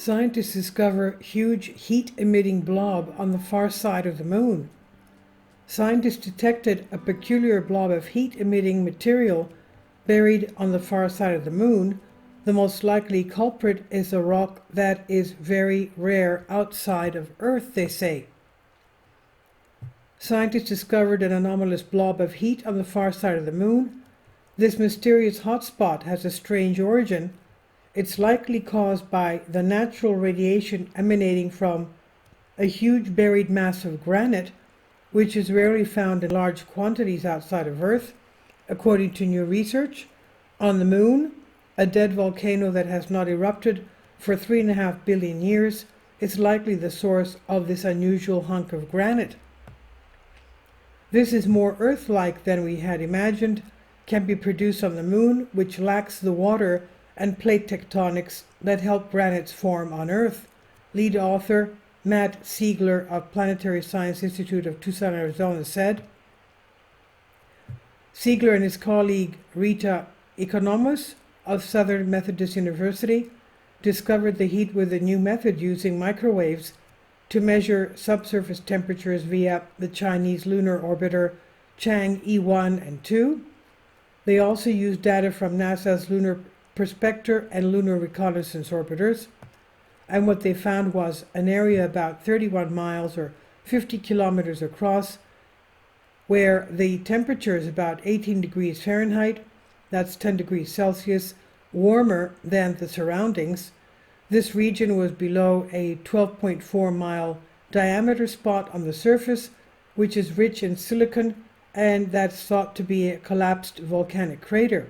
Scientists discover huge heat-emitting blob on the far side of the moon. Scientists detected a peculiar blob of heat-emitting material buried on the far side of the moon. The most likely culprit is a rock that is very rare outside of Earth, they say. Scientists discovered an anomalous blob of heat on the far side of the moon. This mysterious hotspot has a strange origin. It's likely caused by the natural radiation emanating from a huge buried mass of granite, which is rarely found in large quantities outside of Earth. According to new research, on the moon, a dead volcano that has not erupted for 3.5 billion years is likely the source of this unusual hunk of granite. This is more Earth-like than we had imagined, can be produced on the moon, which lacks the water and plate tectonics that help granites form on Earth. Lead author Matt Siegler of Planetary Science Institute of Tucson, Arizona said. Siegler and his colleague Rita Economos of Southern Methodist University discovered the heat with a new method using microwaves to measure subsurface temperatures via the Chinese lunar orbiter Chang'e 1 and 2. They also used data from NASA's Lunar Prospector and Lunar Reconnaissance orbiters, and what they found was an area about 31 miles or 50 kilometers across where the temperature is about 18 degrees Fahrenheit, that's 10 degrees Celsius, warmer than the surroundings. This region was below a 12.4 mile diameter spot on the surface, which is rich in silicon, and that's thought to be a collapsed volcanic crater.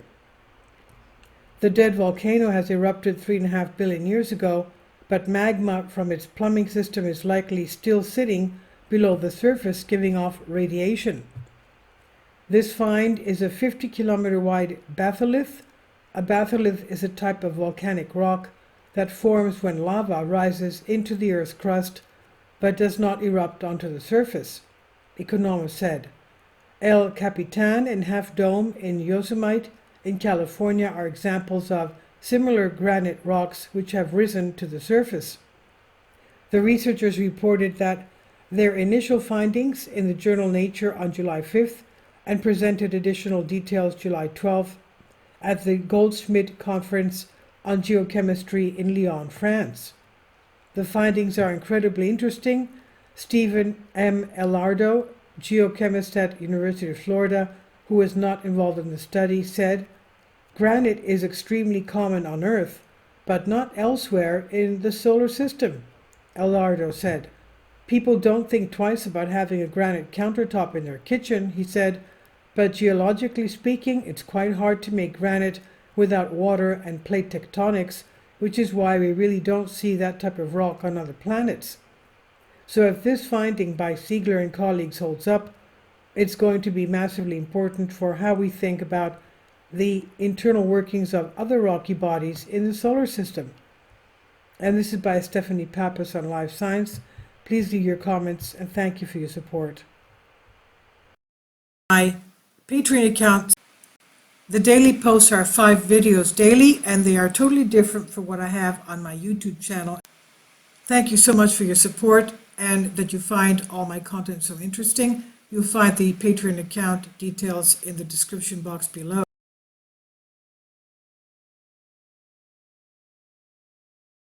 The dead volcano has erupted 3.5 billion years ago, but magma from its plumbing system is likely still sitting below the surface, giving off radiation. This find is a 50-kilometer wide batholith. A batholith is a type of volcanic rock that forms when lava rises into the Earth's crust but does not erupt onto the surface, Economos said. El Capitan and Half Dome in Yosemite in California are examples of similar granite rocks which have risen to the surface. The researchers reported that their initial findings in the journal Nature on July 5th and presented additional details July 12th at the Goldschmidt Conference on Geochemistry in Lyon, France. The findings are incredibly interesting. Stephen M. Elardo, geochemist at University of Florida, who was not involved in the study, said, "Granite is extremely common on Earth, but not elsewhere in the solar system." Elardo said, "People don't think twice about having a granite countertop in their kitchen," he said, "but geologically speaking, it's quite hard to make granite without water and plate tectonics, which is why we really don't see that type of rock on other planets." So if this finding by Siegler and colleagues holds up, it's going to be massively important for how we think about the internal workings of other rocky bodies in the solar system. And this is by Stephanie Pappas on Live Science. Please leave your comments, and thank you for your support. My Patreon account. The daily posts are 5 videos daily, and they are totally different from what I have on my YouTube channel. Thank you so much for your support and that you find all my content so interesting. You'll find the Patreon account details in the description box below.